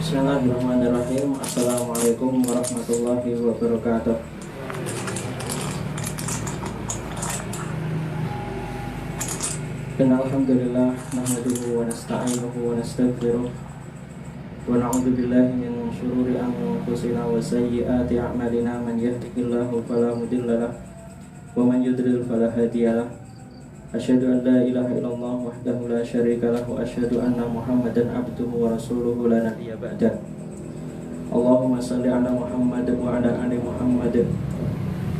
Bismillahirrahmanirrahim. Assalamualaikum warahmatullahi wabarakatuh. Alhamdulillah nahmaduhu wa nasta'inuhu wa nastaghfiruh wa na'udzu billahi min shururi anfusina wa sayyiati a'malina. Man yahdihillahu fala mudilla lahu wa man yudlil fala hadiya lahu. Asyhadu an la ilaha illallah wahdahu la syarika lahu wa asyhadu anna Muhammadan abduhu wa rasuluhu la nabiyya ba'dah. Allahumma shalli ala Muhammad wa ala ali Muhammad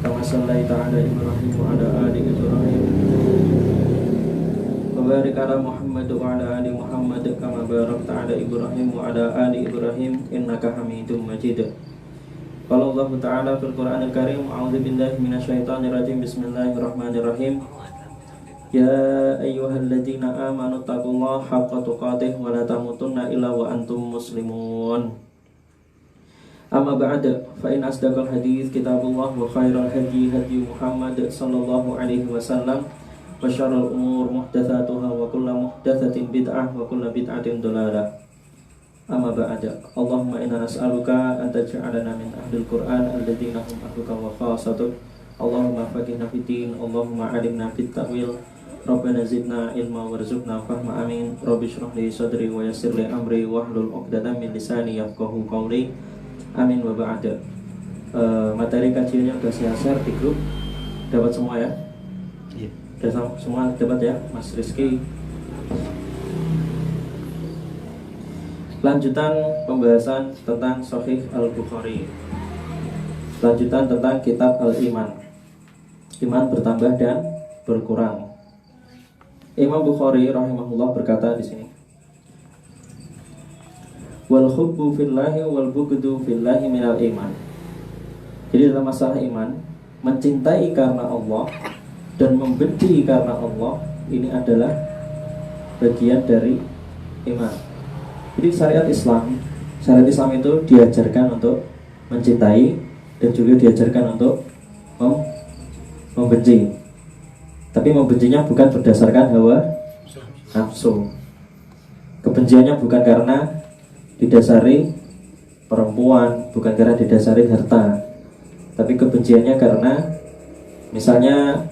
kama shallaita ala Ibrahim wa ala ali Ibrahim wa barik ala Muhammad wa ala ali Muhammad kama barakta ala Ibrahim wa ala ali Ibrahim innaka Hamidum Majid. Qala Allah Ta'ala fil Qur'anil Karim, a'udzu billahi minasyaitonir rajim. Bismillahirrahmanirrahim. Ya ayyuhalladzina amanu taqullaha haqqa tuqatih wa la tamutunna illa wa antum muslimun. Amma ba'da, fa in asdaqal hadits kitabullah wa khairal hadi hadi Muhammad sallallahu alaihi wasallam wa syarrul umur muhdatsatuha wa kullu muhdatsatin bid'ah wa kullu bid'atin dhalalah. Amma ba'da, Allahumma inna nas'aluka an taj'alana min ahlil Qur'an alladzina hum ahluka wa khasatuk. Allahumma faqihna fid din, Allahumma 'allimna fit ta'wil. Rabbana zidna ilma warzuqna fahma, amin. Rabbi shrah li sadri wa yassir li amri wahlul 'uqdatam min lisani yafqahu qawli, amin wa ba'da. Materi kajiannya sudah saya share di grup. Dapat semua ya? Iya. Sudah semua dapat ya, Mas Rizky? Lanjutan pembahasan tentang Sahih Al-Bukhari. Lanjutan tentang kitab Al-Iman. Iman bertambah dan berkurang. Imam Bukhari rahimahullah berkata di sini, wal hubbu fillahi wal bughdu fillahi minal iman. Jadi dalam masalah iman, mencintai karena Allah dan membenci karena Allah, ini adalah bagian dari iman. Jadi syariat Islam itu diajarkan untuk mencintai dan juga diajarkan untuk membenci. Tapi membencinya bukan berdasarkan hawa nafsu. Kebenciannya bukan karena didasari perempuan, bukan karena didasari harta. Tapi kebenciannya karena misalnya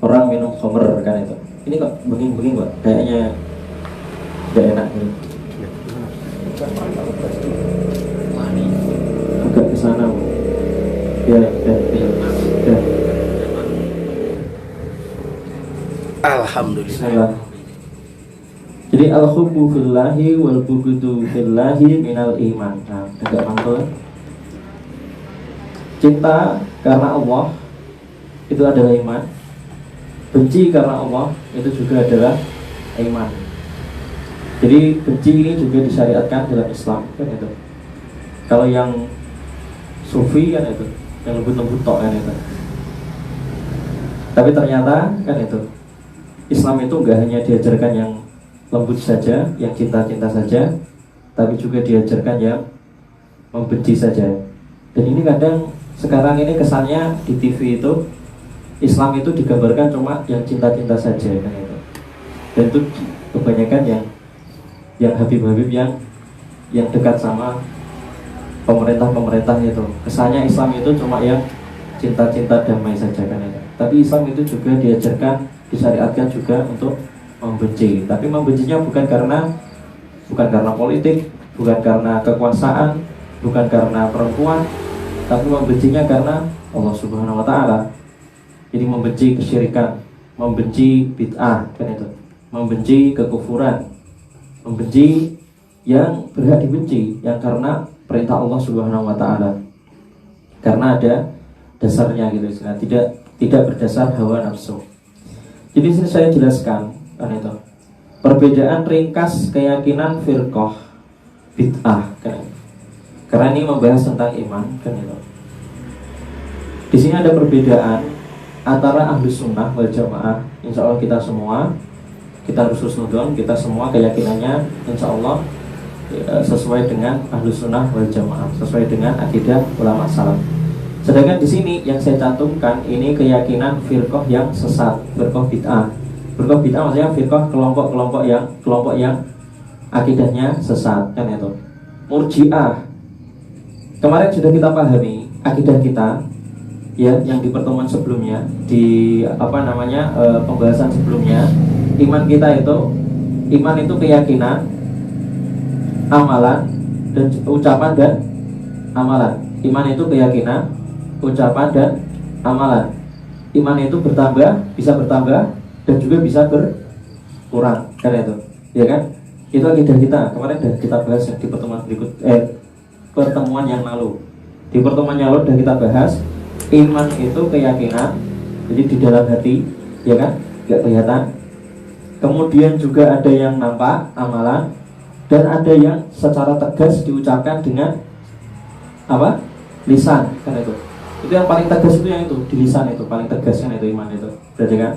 orang minum khamr kan itu. Ini kok benging-benging kok, kayaknya gak enak nih. Agak ke sana. Ya. Alhamdulillah. Jadi al-hubbu fillahi wal bughdu fillahi minal iman. Nah, agak mantul. Cinta karena Allah itu adalah iman. Benci karena Allah itu juga adalah iman. Jadi benci ini juga disyariatkan dalam Islam kan itu. Kalau yang sufi kan itu, yang lembut-lembut tok kan itu. Tapi ternyata kan itu, Islam itu enggak hanya diajarkan yang lembut saja, yang cinta-cinta saja, tapi juga diajarkan yang membenci saja. Dan ini kadang sekarang ini kesannya di TV itu Islam itu digambarkan cuma yang cinta-cinta saja kan itu. Dan itu kebanyakan yang habib-habib yang dekat sama pemerintah itu. Kesannya Islam itu cuma yang cinta-cinta damai saja kan itu. Tapi Islam itu juga diajarkan, disyariatkan juga untuk membenci. Tapi membencinya bukan karena politik, bukan karena kekuasaan, bukan karena perempuan, tapi membencinya karena Allah Subhanahu wa Ta'ala. Jadi membenci kesyirikan, membenci bid'ah kan itu, membenci kekufuran, membenci yang berhak dibenci, yang karena perintah Allah Subhanahu wa Ta'ala. Karena ada dasarnya gitu, tidak berdasar hawa nafsu. Jadi sini saya jelaskan kan itu. Perbedaan ringkas keyakinan firqah bid'ah kan. Karena ini membahas tentang iman kan itu. Di sini ada perbedaan antara ahlu sunnah wal jamaah. Insya Allah kita semua, kita husnudon, kita semua keyakinannya insya Allah sesuai dengan ahlu sunnah wal jamaah, sesuai dengan akidah ulama salaf. Sedangkan di sini yang saya cantumkan ini keyakinan firqah yang sesat, firqah bid'ah. Firqah bid'ah maksudnya firqah kelompok yang akidahnya sesat kan itu. Murji'ah. Kemarin sudah kita pahami akidah kita ya, yang di pertemuan sebelumnya, di pembahasan sebelumnya. Iman kita itu, iman itu keyakinan, amalan, dan ucapan dan amalan. Iman itu keyakinan, ucapan dan amalan. Iman itu bisa bertambah dan juga bisa berkurang, kan itu, ya kan? Itu akidah kita. Kemarin sudah kita bahas di pertemuan yang lalu. Di pertemuan yang lalu sudah kita bahas iman itu keyakinan, jadi di dalam hati, ya kan? Gak kelihatan. Kemudian juga ada yang nampak, amalan, dan ada yang secara tegas diucapkan dengan apa? Lisan, kan itu. Itu yang paling tegas itu yang itu, di lisan itu paling tegas kan itu iman itu. Berarti kan?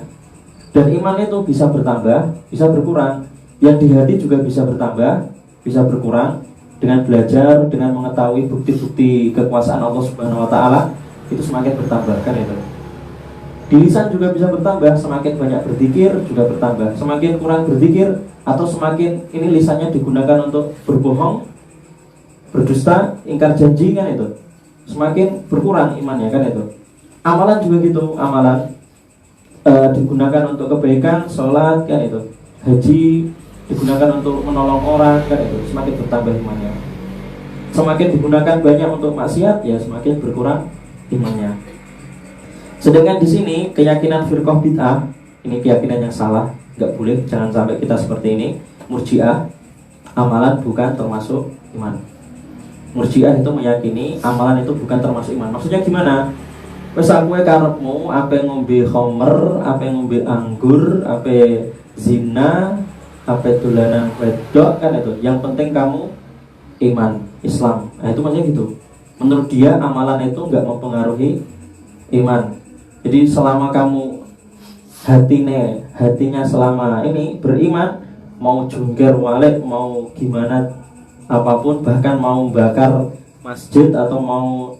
Dan iman itu bisa bertambah, bisa berkurang. Yang di hati juga bisa bertambah, bisa berkurang dengan belajar, dengan mengetahui bukti-bukti kekuasaan Allah Subhanahu wa taala, itu semakin bertambah kan itu. Di lisan juga bisa bertambah, semakin banyak berzikir juga bertambah. Semakin kurang berzikir atau semakin ini lisannya digunakan untuk berbohong, berdusta, ingkar janji kan itu, semakin berkurang imannya kan itu. Amalan juga gitu, amalan digunakan untuk kebaikan, sholat kan itu, haji digunakan untuk menolong orang kan itu, semakin bertambah imannya. Semakin digunakan banyak untuk maksiat, ya semakin berkurang imannya. Sedangkan di sini keyakinan firqah bid'ah, ini keyakinan yang salah, nggak boleh, jangan sampai kita seperti ini. Murji'ah, amalan bukan termasuk iman. Murji'ah itu meyakini amalan itu bukan termasuk iman. Maksudnya gimana? Wes aku karepmu ape ngombe khamr, ape ngombe anggur, ape zina, ape dolanan wedok kan itu. Yang penting kamu iman, Islam. Nah itu maksudnya gitu. Menurut dia amalan itu nggak mempengaruhi iman. Jadi selama kamu hatinya selama ini beriman, mau jungkir walik, mau gimana apapun, bahkan mau bakar masjid atau mau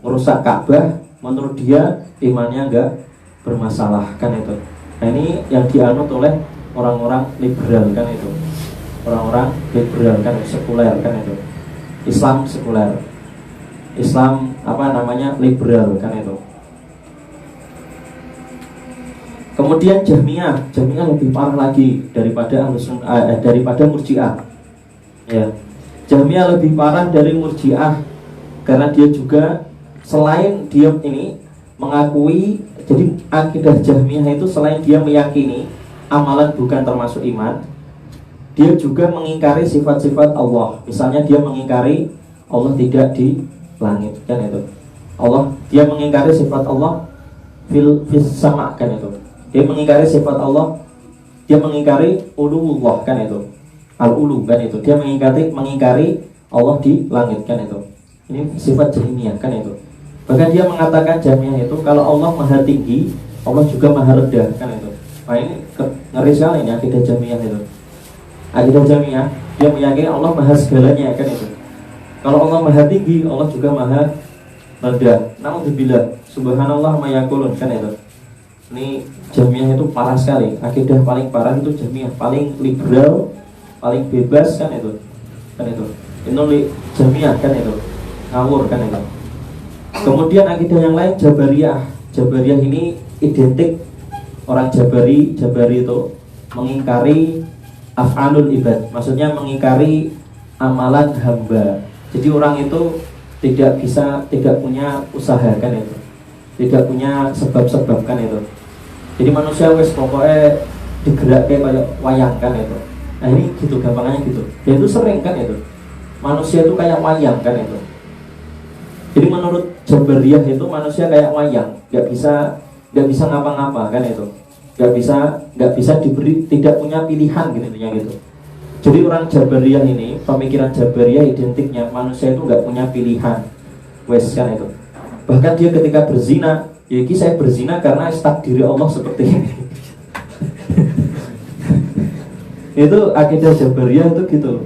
merusak Ka'bah, menurut dia imannya enggak bermasalah kan itu. Nah ini yang dianut oleh orang-orang liberal kan itu. Orang-orang liberal kan, sekuler kan itu. Islam sekuler. Islam liberal kan itu. Kemudian Jahmiyah lebih parah lagi daripada Murji'ah. Ya. Jahmiyah lebih parah dari Murji'ah karena dia juga selain dia ini mengakui, jadi akidah Jahmiyah itu selain dia meyakini amalan bukan termasuk iman, dia juga mengingkari sifat-sifat Allah. Misalnya dia mengingkari Allah tidak di langit kan itu. Dia mengingkari sifat Allah fis sama kan itu. Dia mengingkari sifat Allah, dia mengingkari uluwullah kan itu, al-ulu kan itu. Dia mengingkari Allah di langit kan itu. Ini sifat Jahmiyah kan itu. Bahkan dia mengatakan Jahmiyah itu kalau Allah maha tinggi, Allah juga maha rendah kan itu. Nah ini ngeri sekali ini akidah Jahmiyah itu. Akidah Jahmiyah, dia meyakini Allah maha segalanya kan itu. Kalau Allah maha tinggi, Allah juga maha rendah. Naudzubillah, subhanallah ma yaqulun kan itu. Ini Jahmiyah itu parah sekali. Akidah paling parah itu Jahmiyah, paling liberal, paling bebas kan itu. Kan itu. Ini Jahmiyah kan itu. Ngawur kan itu. Kemudian akidah yang lain Jabariyah. Jabariyah ini identik, orang Jabari itu mengingkari af'alul ibad. Maksudnya mengingkari amalan hamba. Jadi orang itu tidak punya usaha kan itu. Tidak punya sebab-sebab kan itu. Jadi manusia wes pokoknya digerakkan kayak wayang kan itu. Nah ini gitu gampangnya gitu. Ya itu sering kan itu. Manusia itu kayak wayang kan itu. Jadi menurut Jabariyah itu manusia kayak wayang, nggak bisa ngapa-ngapa kan itu. Nggak bisa diberi, tidak punya pilihan gitu. Jadi orang Jabariyah ini, pemikiran Jabariyah identiknya manusia itu nggak punya pilihan. Wes kan itu. Bahkan dia ketika berzina, ya ini saya berzina karena takdir Allah seperti ini. Itu akidah Jabariyah itu gitu.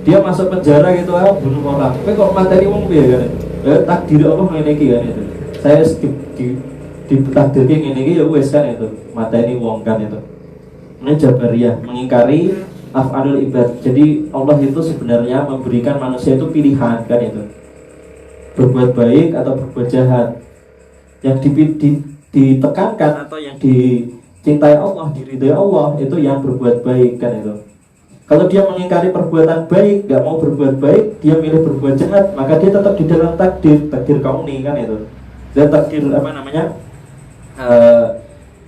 Dia masuk penjara gitu, bunuh orang. Tapi kok materi wong piye kan itu? Ya takdir Allah ngene iki kan itu. Saya ditakdirkan ngene iki ya wes kan itu. Materi wong kan itu. Ini Jabariyah mengingkari af'alul ibad. Jadi Allah itu sebenarnya memberikan manusia itu pilihan kan itu, berbuat baik atau berbuat jahat. Yang ditekankan atau yang dicintai Allah, diridhai Allah itu yang berbuat baik kan itu. Kalau dia mengingkari perbuatan baik, nggak mau berbuat baik, dia milih berbuat jahat, maka dia tetap di dalam takdir kauni kan itu. Dan takdir apa namanya,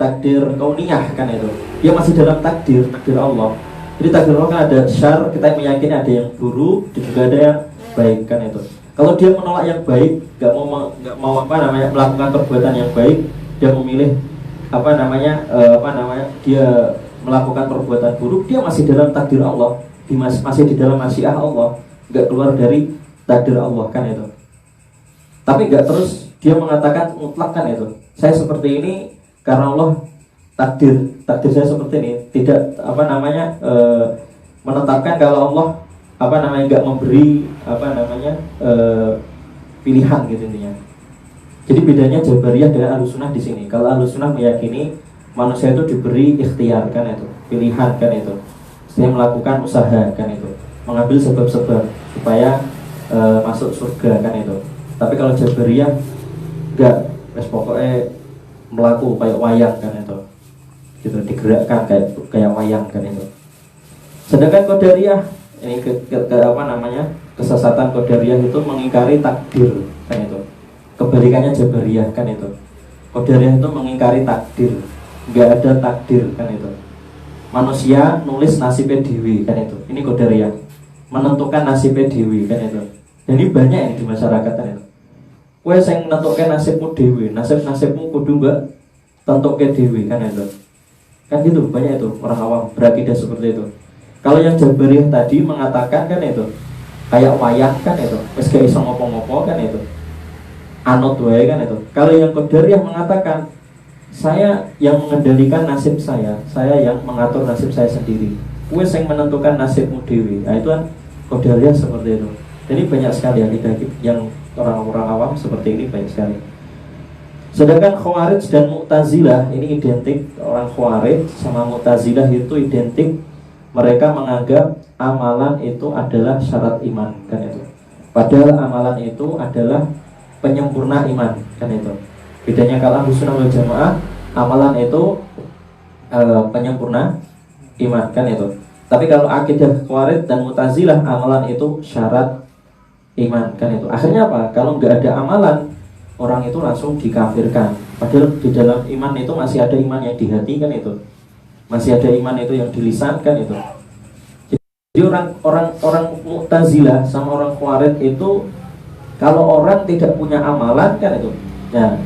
takdir kauniyah kan itu. Dia masih dalam takdir Allah. Jadi takdir Allah kan ada syar, kita meyakini ada yang buruk, dan juga ada yang baik kan itu. Kalau dia menolak yang baik, nggak mau apa namanya melakukan perbuatan yang baik, dia memilih dia melakukan perbuatan buruk, dia masih dalam takdir Allah, masih di dalam masyiah Allah, nggak keluar dari takdir Allah kan itu. Tapi nggak terus dia mengatakan mutlak kan itu, saya seperti ini karena Allah takdir saya seperti ini, tidak menetapkan kalau Allah nggak memberi pilihan gitu intinya. Jadi bedanya Jabariyah dengan Ahlussunnah di sini. Kalau Ahlussunnah meyakini manusia itu diberi ikhtiar kan itu, pilihan kan itu, dia melakukan usaha kan itu, mengambil sebab-sebab supaya masuk surga kan itu. Tapi kalau Jabariyah enggak, pokoknya melaku kayak wayang kan itu, gitu, digerakkan kayak wayang kan itu. Sedangkan Qadariyah ini kesesatan Qadariyah itu mengingkari takdir kan itu. Kebalikannya Jabariyah kan itu. Qadariyah itu mengingkari takdir, nggak ada takdir kan itu. Manusia nulis nasibnya dewi kan itu. Ini Qadariyah, menentukan nasibnya dewi kan itu. Dan ini banyak ini di masyarakat kan itu. Kowe sing nentuke nasibmu dewi, nasibmu kudu mbak tentuke dewi kan itu. Kan gitu, banyak itu orang awam berakidah seperti itu. Kalau yang Jabariyah tadi mengatakan kan itu kayak wayang kan itu, wis gak iso ngopo-ngopo kan itu, anut wae kan itu. Kalau yang Qadariyah mengatakan saya yang mengendalikan nasib saya yang mengatur nasib saya sendiri, kowe sing menentukan nasibmu dewi. Nah itu kan Qadariyah seperti itu. Jadi banyak sekali yang orang-orang awam seperti ini, banyak sekali. Sedangkan Khawarij dan Mu'tazilah ini identik. Orang Khawarij sama Mu'tazilah itu identik. Mereka menganggap amalan itu adalah syarat iman kan itu. Padahal amalan itu adalah penyempurna iman kan itu. Bedanya kalau Ahlussunnah wal Jamaah, amalan itu penyempurna iman kan itu. Tapi kalau akidah Khawarij dan Mu'tazilah, amalan itu syarat iman kan itu. Akhirnya apa? Kalau nggak ada amalan, orang itu langsung dikafirkan. Padahal di dalam iman itu masih ada iman yang di hati kan itu, masih ada iman itu yang di lisan kan itu. Jadi orang Mu'tazilah sama orang Khawarij itu, kalau orang tidak punya amalan kan itu, ya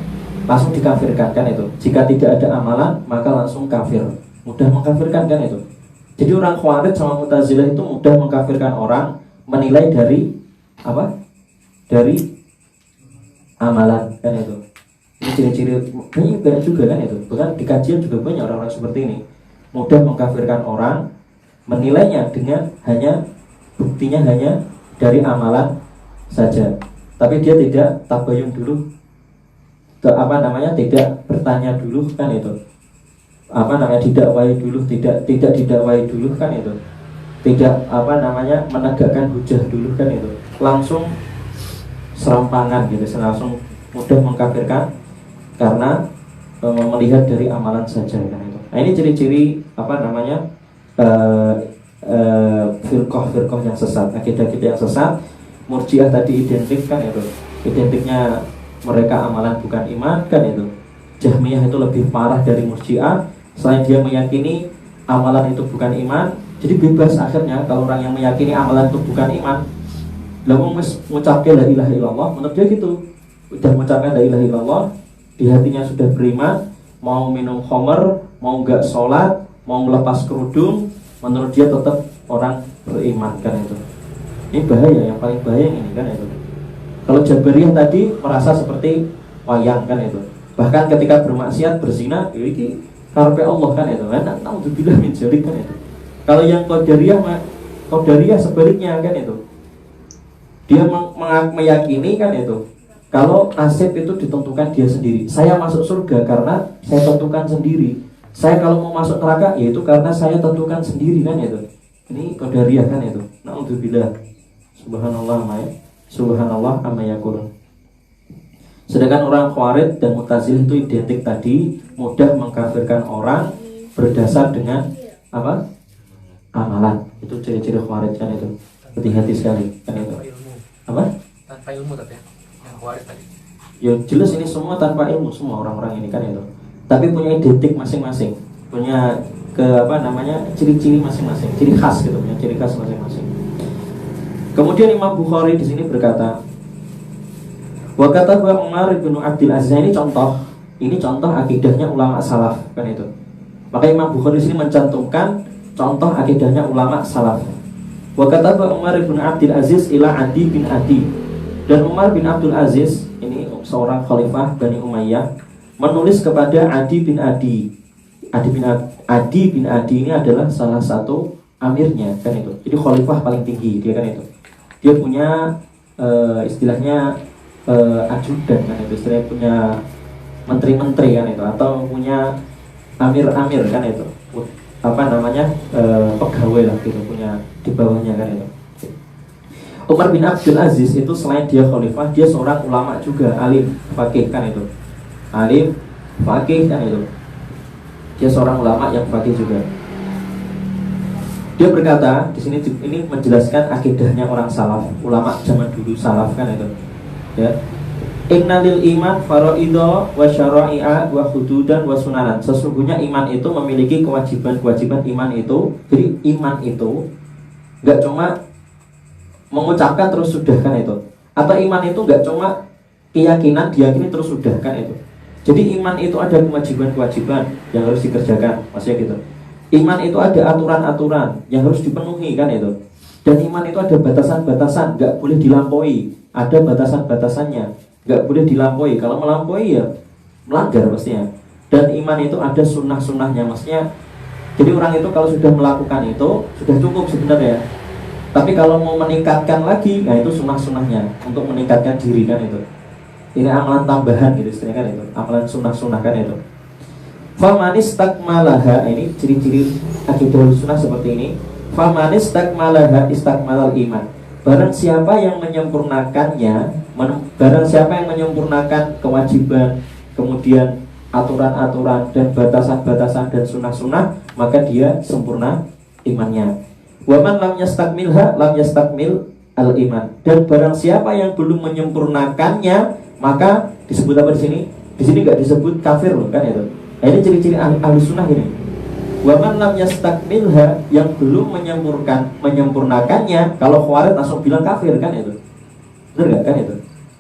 langsung dikafirkan kan itu. Jika tidak ada amalan maka langsung kafir, mudah mengkafirkan kan itu. Jadi orang Khawarij sama Mu'tazilah itu mudah mengkafirkan orang, menilai dari apa? Dari amalan kan itu. Ini ciri-ciri banyak juga kan itu. Bahkan di kajian juga banyak orang-orang seperti ini, mudah mengkafirkan orang, menilainya dengan buktinya hanya dari amalan saja. Tapi dia tidak tabayun dulu, tidak bertanya dulu kan itu. Didakwai dulu, tidak didakwai dulu kan itu. Tidak menegakkan hujah dulu kan itu. Langsung serampangan gitu, langsung mudah mengkafirkan karena melihat dari amalan saja kan itu. Nah ini ciri-ciri firqah yang sesat, akidah-akidah yang sesat. Murji'ah tadi identik kan itu, identiknya mereka amalan bukan iman kan itu. Jahmiyah itu lebih parah dari Murji'ah. Selain dia meyakini amalan itu bukan iman, jadi bebas akhirnya kalau orang yang meyakini amalan itu bukan iman. Lalu mengucapkan la ilaha illallah, menurut dia gitu, udah mengucapkan la ilaha illallah, di hatinya sudah beriman, mau minum khamr, mau enggak sholat, mau melepas kerudung, menurut dia tetap orang beriman kan itu. Ini bahaya, yang paling bahaya ini kan itu. Kalau Jabariyah tadi merasa seperti wayang kan itu. Bahkan ketika bermaksiat, berzina, ini karepe Allah kan itu. Naudzubillah min dzalik kan itu. Kalau yang Qadariyah sebaliknya kan itu. Dia meyakini kan itu, kalau nasib itu ditentukan dia sendiri. Saya masuk surga karena saya tentukan sendiri. Saya kalau mau masuk neraka, yaitu karena saya tentukan sendiri kan itu. Ini qadariyah kan itu. Na'udzubillah. Subhanallah amma yaqulun. Sedangkan orang Khawarij dan Mu'tazilah itu identik tadi, mudah mengkafirkan orang berdasar dengan apa? Amalan. Itu ciri-ciri Khawarij kan itu. Hati-hati sekali kan itu. Apa? Tanpa ilmu tapi ya. Yang Khawarij tadi. Ya jelas ini semua tanpa ilmu, semua orang-orang ini kan itu. Tapi punya identik masing-masing, punya ciri-ciri masing-masing, ciri khas gitu, punya ciri khas masing-masing. Kemudian Imam Bukhari di sini berkata, wa kataba Umar bin Abdul Aziz. Ini contoh akidahnya ulama salaf kan itu. Maka Imam Bukhari di sini mencantumkan contoh akidahnya ulama salaf. Wa kataba Umar bin Abdul Aziz ila Adi bin Adi. Dan Umar bin Abdul Aziz ini seorang khalifah Bani Umayyah menulis kepada Adi bin Adi. Adi bin Adi ini adalah salah satu amirnya kan itu. Jadi khalifah paling tinggi dia kan itu. Dia punya istilahnya ajudan kan itu, istilahnya punya menteri-menteri kan itu, atau punya amir-amir kan itu, pegawai lah gitu, punya di bawahnya kan itu. Umar bin Abdul Aziz itu selain dia khalifah, dia seorang ulama juga, alim, faqih kan itu. Alim, faqih kan itu. Dia seorang ulama yang faqih juga. Dia berkata di sini, ini menjelaskan akidahnya orang salaf, ulama zaman dulu salaf kan itu. Ya. Innalil iman faraidha wa syara'i'a wa hududan wa sunanan. Sesungguhnya iman itu memiliki kewajiban-kewajiban iman itu. Jadi iman itu enggak cuma mengucapkan terus sudah kan itu. Atau iman itu enggak cuma keyakinan diyakini terus sudah kan itu. Jadi iman itu ada kewajiban-kewajiban yang harus dikerjakan, maksudnya gitu. Iman itu ada aturan-aturan yang harus dipenuhi kan itu. Dan iman itu ada batasan-batasan, enggak boleh dilampaui. Ada batasan-batasannya, enggak boleh dilampaui. Kalau melampaui ya melanggar pastinya. Dan iman itu ada sunnah-sunnahnya, maksudnya. Jadi orang itu kalau sudah melakukan itu sudah cukup sebenarnya. Tapi kalau mau meningkatkan lagi, nah itu sunnah-sunnahnya untuk meningkatkan diri kan itu. Ini amalan tambahan gitu istilahnya kan itu, amalan sunnah-sunnah kan itu. Famanis takmalaha, ini ciri-ciri akidah sunnah seperti ini. Famanis takmalaha istakmalal iman. Barang siapa yang menyempurnakannya, barang siapa yang menyempurnakan kewajiban, kemudian aturan-aturan dan batasan-batasan dan sunnah-sunnah, maka dia sempurna imannya. Waman lam yastakmilha lam yastakmil al iman. Dan barang siapa yang belum menyempurnakannya, maka disebut apa di sini? Di sini nggak disebut kafir loh kan itu. Nah, ini ciri-ciri ahli sunnah ini. Waman lam yastakmilha, yang belum menyempurnakannya. Kalau Khawarij langsung bilang kafir kan itu. Benar nggak kan itu?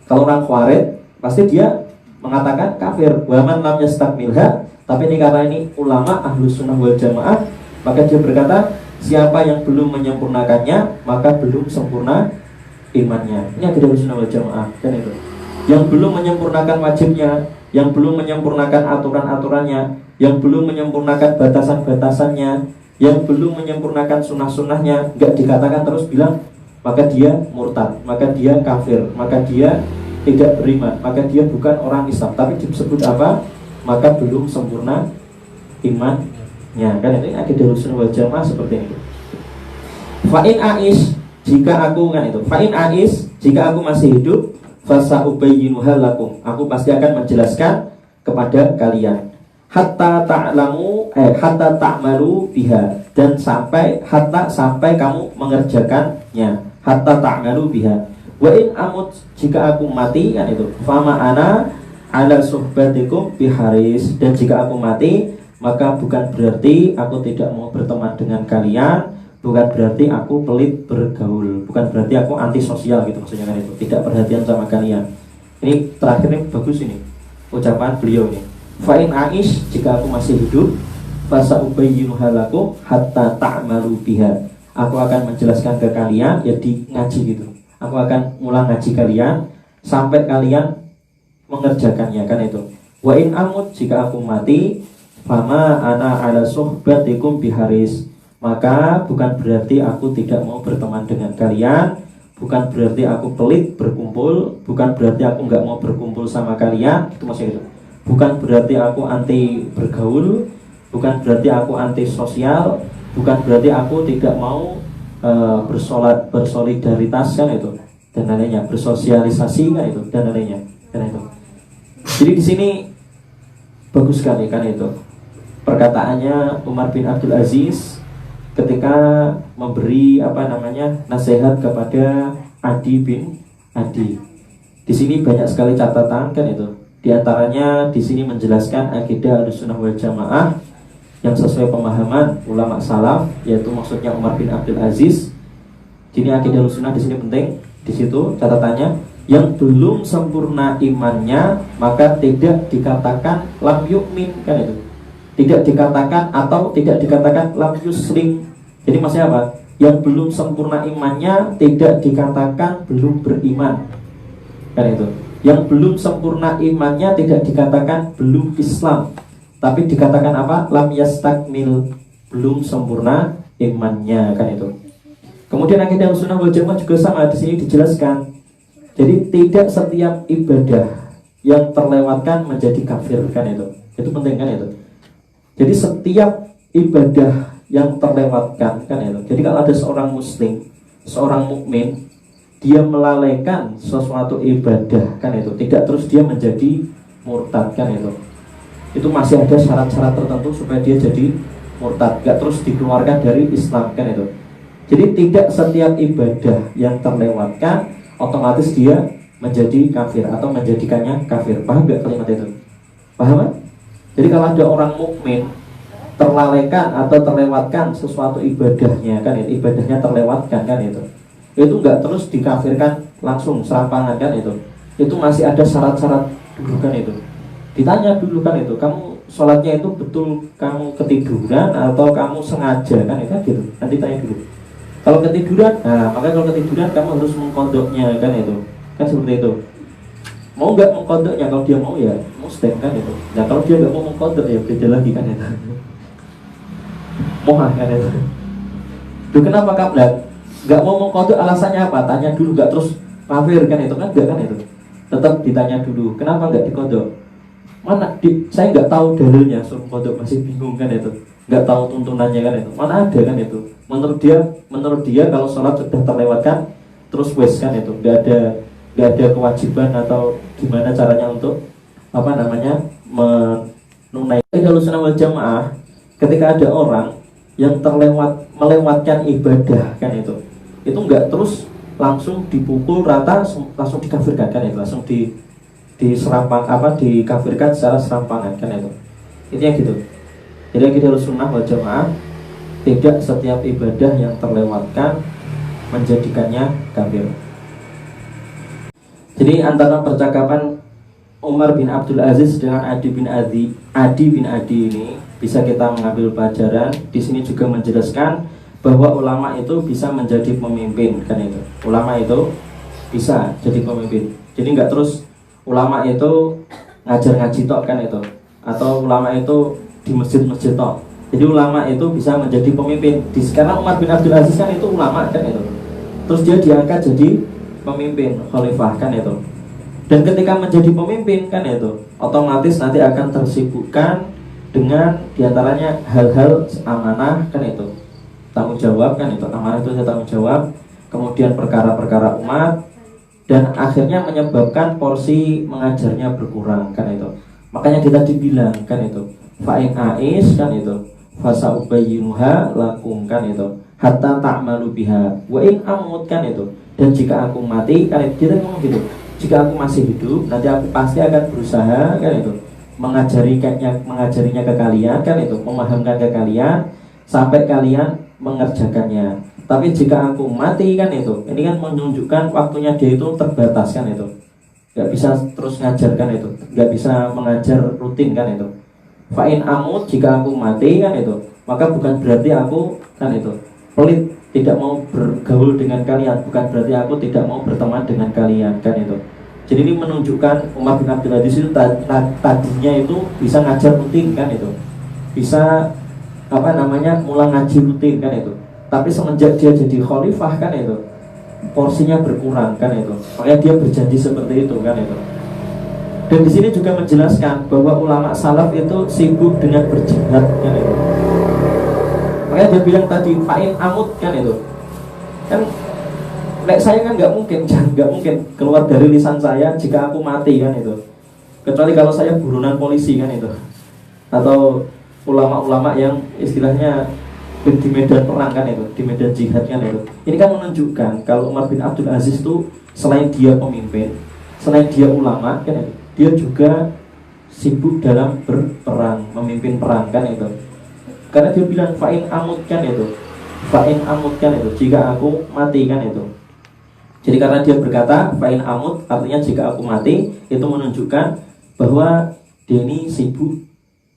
Kalau orang Khawarij pasti dia mengatakan kafir. Waman lam yastakmilha. Tapi ini karena ini ulama ahli sunnah wal jamaah, maka dia berkata siapa yang belum menyempurnakannya maka belum sempurna imannya. Ini akidah ahli sunnah wal jamaah kan itu. Yang belum menyempurnakan wajibnya, yang belum menyempurnakan aturan-aturannya, yang belum menyempurnakan batasan-batasannya, yang belum menyempurnakan sunnah-sunnahnya, nggak dikatakan terus bilang maka dia murtad, maka dia kafir, maka dia tidak beriman, maka dia bukan orang Islam. Tapi disebut apa? Maka belum sempurna imannya. Kan ini akidah sunnah wal jamaah seperti ini. Fa'in a'is, jika aku kan itu. Fa'in a'is, jika aku masih hidup, fasa ubayyinuha lakum, aku pasti akan menjelaskan kepada kalian. Hatta ta'malu biha, dan sampai kamu mengerjakannya. Hatta ta'malu biha. Wa in amut, jika aku mati kan itu. Fama ana ala suhbatikum biharis, dan jika aku mati maka bukan berarti aku tidak mau berteman dengan kalian, bukan berarti aku pelit bergaul, bukan berarti aku antisosial gitu maksudnya kan itu, tidak perhatian sama kalian. Ini terakhir ini bagus ini ucapan beliau ini. Fa'in aish, jika aku masih hidup, fasa ubayyinuha lakum hatta ta'malu biha, aku akan menjelaskan ke kalian, ya di ngaji gitu. Aku akan ngulang ngaji kalian sampai kalian mengerjakannya kan itu. Wa in amut, jika aku mati, fama ana ala suhbatikum biharis, maka bukan berarti aku tidak mau berteman dengan kalian, bukan berarti aku pelit berkumpul, bukan berarti aku nggak mau berkumpul sama kalian, itu maksudnya itu. Bukan berarti aku anti bergaul, bukan berarti aku anti sosial, bukan berarti aku tidak mau bersolidaritas kan itu dan lainnya, bersosialisasi kan itu dan lainnya kan itu. Jadi di sini bagus sekali kan itu perkataannya Umar bin Abdul Aziz ketika memberi nasihat kepada Adi bin Adi. Di sini banyak sekali catatan kan itu. Di antaranya di sini menjelaskan akidah Ahlussunnah wal Jamaah yang sesuai pemahaman ulama salaf, yaitu maksudnya Umar bin Abdul Aziz. Jadi akidah Ahlussunnah di sini penting. Di situ catatannya, yang belum sempurna imannya maka tidak dikatakan lam yu'min kan itu. Tidak dikatakan atau tidak dikatakan lam yuslim. Jadi maksudnya apa? Yang belum sempurna imannya tidak dikatakan belum beriman. Kan itu. Yang belum sempurna imannya tidak dikatakan belum Islam. Tapi dikatakan apa? Lam yastakmil, belum sempurna imannya kan itu. Kemudian akidah Ahlussunnah wal Jamaah juga sama, di sini dijelaskan. Jadi tidak setiap ibadah yang terlewatkan menjadi kafir kan itu. Itu penting kan itu. Jadi setiap ibadah yang terlewatkan kan itu. Jadi kalau ada seorang muslim, seorang mukmin, dia melalaikan sesuatu ibadah kan itu, tidak terus dia menjadi murtad kan itu masih ada syarat-syarat tertentu supaya dia jadi murtad, gak terus dikeluarkan dari Islam kan itu. Jadi tidak setiap ibadah yang terlewatkan otomatis dia menjadi kafir atau menjadikannya kafir. Paham gak kalimat itu? Paham kan? Jadi kalau ada orang mukmin terlalaikan atau terlewatkan sesuatu ibadahnya kan itu, ibadahnya terlewatkan kan itu nggak terus dikafirkan langsung serampangan kan itu masih ada syarat-syarat dulu kan itu. Ditanya dulu kan itu, kamu sholatnya itu betul kamu ketiduran atau kamu sengaja kan itu gitu. Nanti tanya dulu. Kalau ketiduran, nah makanya kalau ketiduran kamu harus mengkodoknya kan itu, kan seperti itu. Mau nggak mengkodoknya? Kalau dia mau ya muslim kan itu. Nah kalau dia nggak mau mengkodok ya beda lagi kan itu. Mohon kan itu. Duh, kenapa kamu nggak mau mengkodok, alasannya apa? Tanya dulu, nggak terus kafir kan itu kan, nggak kan itu. Tetap ditanya dulu, kenapa nggak dikodok? Saya nggak tahu dalilnya suruh kodok, masih bingung kan itu, nggak tahu tuntunannya kan itu. Mana ada kan itu. Menurut dia kalau sholat sudah terlewatkan terus wes kan itu, nggak ada kewajiban atau gimana caranya untuk menunaikan Ahlussunnah wal Jamaah. Ketika ada orang yang melewatkan ibadah kan itu nggak terus langsung dipukul rata, langsung dikafirkan kan itu, langsung diserampang dikafirkan secara serampangan kan itu. Intinya gitu. Jadi akidah Ahlussunnah wal Jamaah, tidak setiap ibadah yang terlewatkan menjadikannya kafir. Jadi antara percakapan Umar bin Abdul Aziz dengan Adi bin Adi ini bisa kita mengambil pelajaran. Di sini juga menjelaskan bahwa ulama itu bisa menjadi pemimpin kan itu. Ulama itu bisa jadi pemimpin. Jadi nggak terus ulama itu ngajar ngaji tok kan itu, atau ulama itu di masjid-masjid tok. Jadi ulama itu bisa menjadi pemimpin. Sekarang Umar bin Abdul Aziz kan itu ulama kan itu. Terus dia diangkat jadi pemimpin, khalifah kan itu. Dan ketika menjadi pemimpin kan itu, otomatis nanti akan tersibukkan dengan diantaranya hal-hal amanah kan itu, tanggung jawab kan itu, amanah itu tanggung jawab, kemudian perkara-perkara umat, dan akhirnya menyebabkan porsi mengajarnya berkurang kan itu. Makanya kita dibilang kan itu, fa'in ais kan itu, fasa ubayyinuha lakum kan itu, hatta ta'malu biha wa in amut kan itu. Dan jika aku mati kan itu, kita ngomong gitu, jika aku masih hidup nanti aku pasti akan berusaha kan itu mengajarinya ke kalian kan itu, memahamkan ke kalian sampai kalian mengerjakannya. Tapi jika aku mati kan itu, ini kan menunjukkan waktunya dia itu terbatas kan itu, nggak bisa terus ngajar kan itu, nggak bisa mengajar rutin kan itu. Fa'in amut, jika aku mati kan itu, maka bukan berarti aku kan itu pelit, tidak mau bergaul dengan kalian, bukan berarti aku tidak mau berteman dengan kalian kan itu. Jadi ini menunjukkan Umar bin Abdul Aziz itu tadinya itu bisa ngajar rutin kan itu, bisa mulang ngaji rutin kan itu. Tapi semenjak dia jadi khalifah kan itu, porsinya berkurang kan itu. Makanya dia berjanji seperti itu kan itu. Dan di sini juga menjelaskan bahwa ulama salaf itu sibuk dengan berjihad kan itu. Makanya Makanya dia bilang tadi fa'in amut kan itu. Kan saya kan nggak mungkin keluar dari lisan saya jika aku mati kan itu. Kecuali kalau saya buronan polisi kan itu. Atau ulama-ulama yang istilahnya di medan perang kan itu, di medan jihad kan itu. Ini kan menunjukkan kalau Umar bin Abdul Aziz itu selain dia pemimpin, selain dia ulama kan itu, dia juga sibuk dalam berperang, memimpin perang kan itu. Karena dia bilang fa'in amut kan itu, fa'in amut kan itu, jika aku mati kan itu. Jadi karena dia berkata fa'in amut, artinya jika aku mati, itu menunjukkan bahwa dia ini sibuk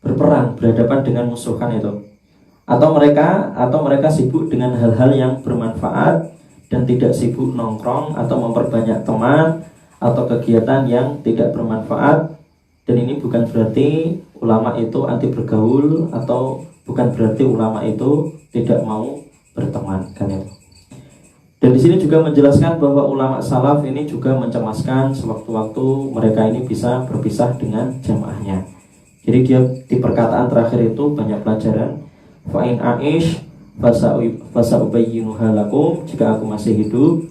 berperang, berhadapan dengan musuh kan itu. Atau mereka sibuk dengan hal-hal yang bermanfaat dan tidak sibuk nongkrong atau memperbanyak teman atau kegiatan yang tidak bermanfaat. Dan ini bukan berarti ulama itu anti bergaul atau bukan berarti ulama itu tidak mau berteman kan itu. Dan di sini juga menjelaskan bahwa ulama salaf ini juga mencemaskan sewaktu-waktu mereka ini bisa berpisah dengan jamaahnya. Jadi dia di perkataan terakhir itu banyak pelajaran. Fa'in aish fasa'ubayyinuha lakum, jika aku masih hidup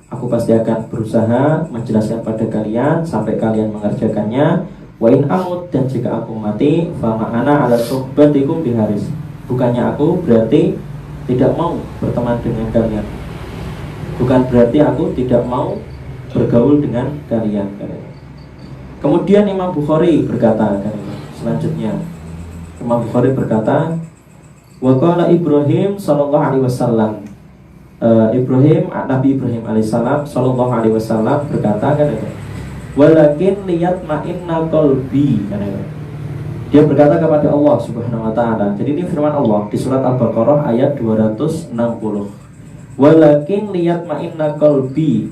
aku pasti akan berusaha menjelaskan pada kalian sampai kalian mengerjakannya. Wa'in amut, dan jika aku mati fama'ana ala sohbatikum biharis, bukannya aku berarti tidak mau berteman dengan kalian, bukan berarti aku tidak mau bergaul dengan kalian. Kemudian Imam Bukhari berkata selanjutnya, Imam Bukhari berkata, wa qala Ibrahim sallallahu alaihi wasallam, Nabi Ibrahim alaihissalam sallallahu alaihi wasallam berkata kan itu, walakin liyat ma'inna qalbi kan itu. Dia berkata kepada Allah Subhanahu wa taala. Jadi ini firman Allah di surat Al-Baqarah ayat 260. Walakin liyat ma'inna qalbi,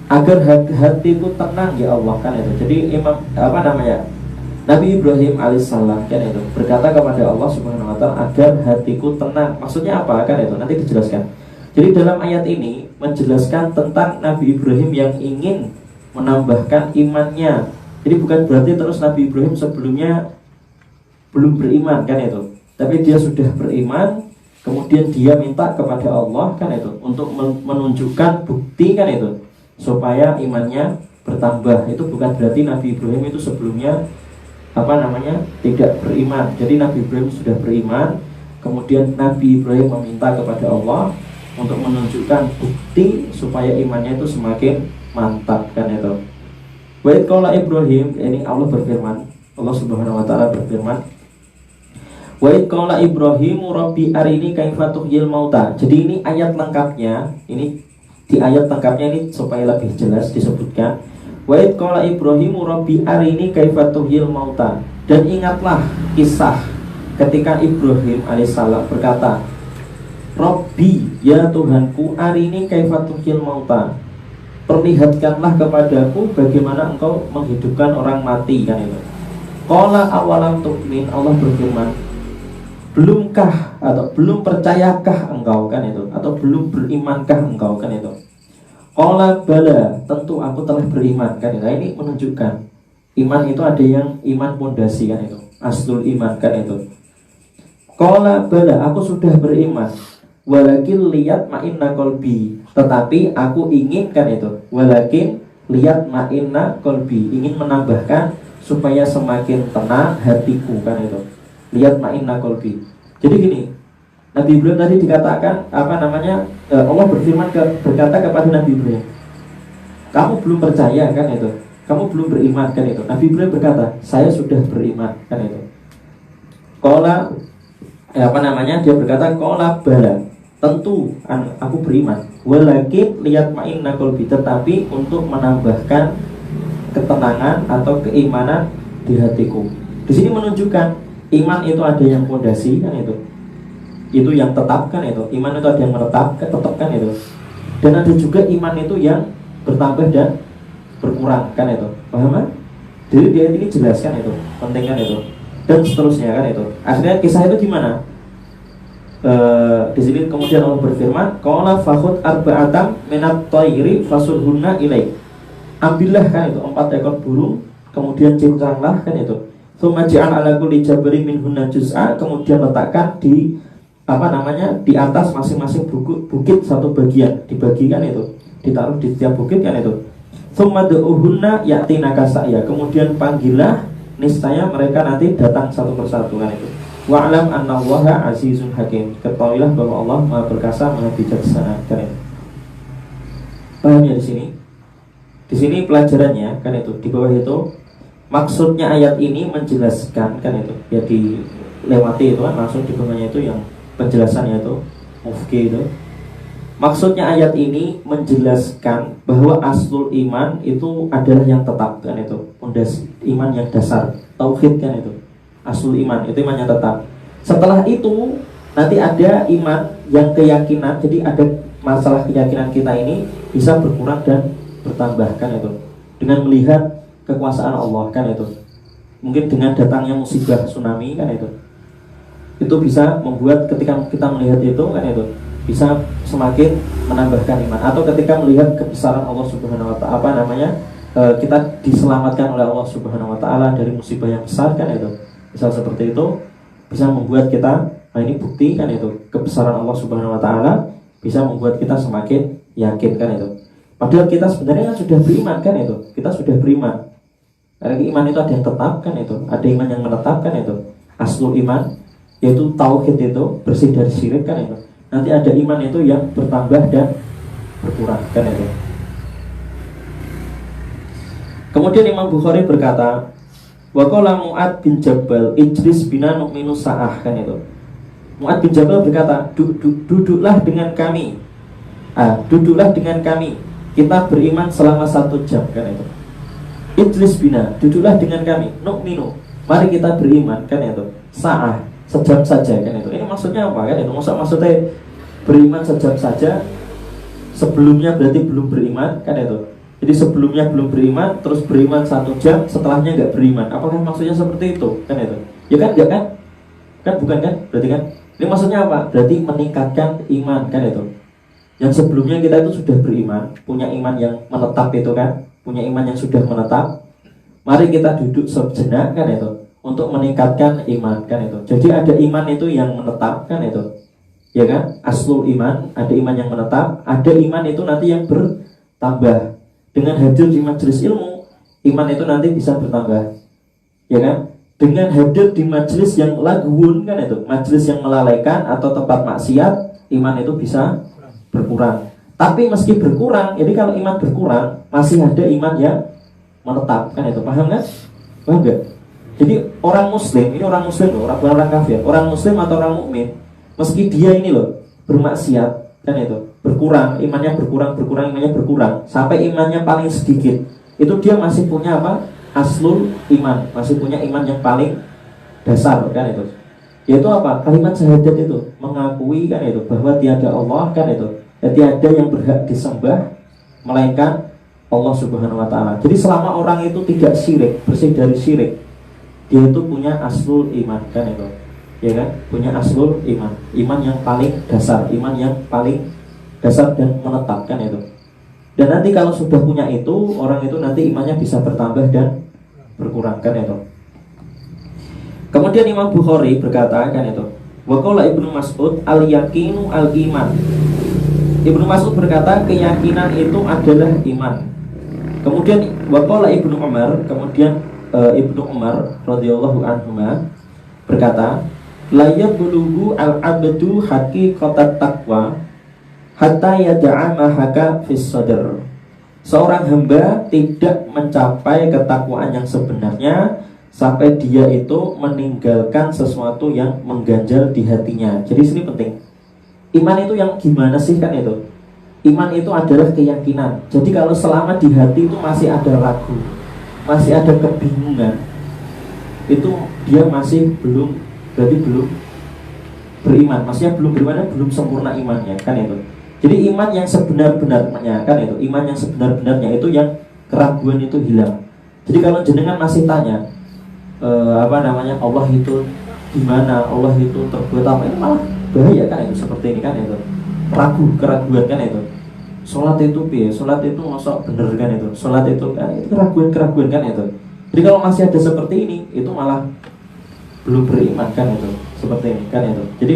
agar hatiku tenang ya Allah kan itu. Jadi Nabi Ibrahim alaihissalam kan itu berkata kepada Allah Subhanahu wa taala agar hatiku tenang. Maksudnya apa kan itu? Nanti dijelaskan. Jadi dalam ayat ini menjelaskan tentang Nabi Ibrahim yang ingin menambahkan imannya. Jadi bukan berarti terus Nabi Ibrahim sebelumnya belum beriman kan itu. Tapi dia sudah beriman, kemudian dia minta kepada Allah kan itu untuk menunjukkan bukti kan itu supaya imannya bertambah. Itu bukan berarti Nabi Ibrahim itu sebelumnya tidak beriman. Jadi Nabi Ibrahim sudah beriman, kemudian Nabi Ibrahim meminta kepada Allah untuk menunjukkan bukti supaya imannya itu semakin mantap kan itu. Wa qala Ibrahim, ini Allah berfirman, Allah Subhanahu wa taala berfirman, wa qala Ibrahim rabbi arini kaifa tuhyil mauta. Jadi ini ayat lengkapnya, ini di ayat lengkapnya ini supaya lebih jelas disebutkan, wa qala Ibrahim rabbi arini kaifa tuhyil mauta. Dan ingatlah kisah ketika Ibrahim alaihissalam berkata, Rabbi, ya Tuhanku, arini kaifa tuhyil mauta, perlihatkanlah kepadaku bagaimana engkau menghidupkan orang mati kan itu. Qala awalam tu'min, Allah berfirman, belumkah atau belum percayakah engkau kan itu, atau belum berimankah engkau kan itu. Qala bala, tentu aku telah beriman kan itu. Nah, ini menunjukkan iman itu ada yang iman pondasi kan itu, aslul iman kan itu. Qala bala, aku sudah beriman, walakin liyat ma'inna qalbi, tetapi aku ingin kan itu, walakin liyat ma'inna qalbi, ingin menambahkan supaya semakin tenang hatiku kan itu, liyat ma'inna qalbi. Jadi gini, Nabi Ibrahim tadi dikatakan Allah berfirman berkata kepada Nabi Ibrahim, kamu belum percaya kan itu, kamu belum beriman kan itu. Nabi Ibrahim berkata, saya sudah beriman kan itu. Dia berkata, qala bala, tentu aku beriman, walakin lihat ma'inna qalbi, tetapi untuk menambahkan ketenangan atau keimanan di hatiku. Di sini menunjukkan iman itu ada yang fondasi kan itu yang tetap kan itu. Iman itu ada yang tetap kan itu. Dan ada juga iman itu yang bertambah dan berkurang kan itu. Paham kan? Jadi dia ini jelaskan itu, penting kan itu. Dan seterusnya kan itu. Akhirnya kisah itu gimana? Di sini kemudian Allah berfirman, qala fakhud arba'atam minat tayri fasurhunna ilaik. Ambillah kan itu 4 ekor burung, kemudian cincanglah kan itu. Tsumma ja'al ala kulli jabalin minhunna juz'a, kemudian letakkan di di atas masing-masing bukit satu bagian, dibagikan itu, ditaruh di setiap bukit kan itu. Tsumma du'uhunna ya'tinaka sa'ya, kemudian panggillah, niscaya mereka nanti datang satu persatu kan itu. Wa'lam annallaha azizun hakim, ketahuilah bahwa Allah Maha perkasa, Maha bijaksana kan itu. Paham ya di sini? Di sini pelajarannya kan itu, di bawah itu maksudnya ayat ini menjelaskan kan itu, ya dilewati itu kan, langsung di bawahnya itu yang penjelasannya itu mufki itu. Maksudnya ayat ini menjelaskan bahwa aslul iman itu adalah yang tetap kan itu, pondasi iman yang dasar, tauhid kan itu. Aslul iman itu iman yang tetap. Setelah itu nanti ada iman yang keyakinan. Jadi ada masalah keyakinan kita ini bisa berkurang dan bertambah kan itu, dengan melihat kekuasaan Allah kan itu. Mungkin dengan datangnya musibah tsunami kan itu bisa membuat ketika kita melihat itu kan itu bisa semakin menambahkan iman. Atau ketika melihat kebesaran Allah Subhanahu wa ta'ala, kita diselamatkan oleh Allah Subhanahu wa ta'ala dari musibah yang besar kan itu, misal seperti itu, bisa membuat kita, nah ini bukti kan itu, kebesaran Allah Subhanahu wa ta'ala bisa membuat kita semakin yakin kan itu. Padahal kita sebenarnya kan sudah beriman kan itu, kita sudah beriman. Karena iman itu ada yang tetap kan itu, ada iman yang menetap kan itu, aslul iman, yaitu tauhid itu, bersih dari syirik kan itu. Nanti ada iman itu yang bertambah dan berkurang kan itu. Kemudian Imam Bukhari berkata, wa qala Mu'ad bin Jabal ijlis bina nu'minu sa'ah kan itu. Mu'ad bin Jabal berkata, duduklah dengan kami, duduklah dengan kami, kita beriman selama 1 jam kan itu. Ijlis bina, duduklah dengan kami, nu'minu, mari kita beriman kan itu, sa'ah, sejam saja kan itu. Ini maksudnya apa kan itu? Maksudnya beriman sejam saja, sebelumnya berarti belum beriman kan itu. Jadi sebelumnya belum beriman, terus beriman 1 jam, setelahnya nggak beriman. Apakah maksudnya seperti itu kan itu? Ya kan, enggak kan? Kan bukan kan? Berarti kan? Ini maksudnya apa? Berarti meningkatkan iman kan itu. Yang sebelumnya kita itu sudah beriman, punya iman yang menetap itu kan, punya iman yang sudah menetap. Mari kita duduk sejenak kan itu, untuk meningkatkan iman kan itu. Jadi ada iman itu yang menetap kan itu, ya kan? Aslul iman, ada iman yang menetap, ada iman itu nanti yang bertambah. Dengan hadir di majelis ilmu, iman itu nanti bisa bertambah, ya kan? Dengan hadir di majelis yang laghun kan itu, majelis yang melalaikan atau tempat maksiat, iman itu bisa berkurang. Tapi meski berkurang, jadi kalau iman berkurang, masih ada iman yang menetap kan itu. Paham kan? Paham gak? Jadi orang muslim, ini orang muslim loh, bukan orang kafir. Orang muslim atau orang mukmin, meski dia ini loh bermaksiat kan itu, berkurang, imannya berkurang, imannya berkurang, sampai imannya paling sedikit, itu dia masih punya apa? Aslul iman, masih punya iman yang paling dasar kan itu. Yaitu apa? Kalimat syahadat itu, mengakui kan itu, bahwa tiada Allah kan itu, ya, tiada yang berhak disembah melainkan Allah Subhanahu wa ta'ala. Jadi selama orang itu tidak syirik, bersih dari syirik, dia itu punya aslul iman kan itu, ya kan? Punya aslul iman, iman yang paling dasar, iman yang paling dasar dan menetap kan itu. Dan nanti kalau sudah punya itu, orang itu nanti imannya bisa bertambah dan berkurang kan itu. Kemudian Imam Bukhari berkata kan itu, wa qala Ibnu Mas'ud al-yaqinu al-iman. Ibnu Mas'ud berkata keyakinan itu adalah iman. Kemudian wa qala Ibnu Umar, kemudian Ibnu Umar radhiyallahu anhuma berkata, la yablughu al-abdu haqiqatat taqwa hatta yada'a ma haka fis sadr. Seorang hamba tidak mencapai ketakwaan yang sebenarnya sampai dia itu meninggalkan sesuatu yang mengganjal di hatinya. Jadi sini penting, iman itu yang gimana sih kan itu? Iman itu adalah keyakinan. Jadi kalau selama di hati itu masih ada ragu, masih ada kebingungan, itu dia masih belum, berarti belum beriman. Maksudnya belum beriman, belum sempurna imannya kan itu. Jadi iman yang sebenar-benarnya kan itu, iman yang sebenar-benarnya itu yang keraguan itu hilang. Jadi kalau jenengan masih tanya Allah itu gimana, Allah itu terbuat apa, ini malah bahaya kan itu, seperti ini kan itu, keraguan kan itu. Sholat itu piye, sholat itu mosok bener kan itu, sholat itu kan itu keraguan kan itu. Jadi kalau masih ada seperti ini, itu malah belum beriman kan itu, seperti ini kan itu. Jadi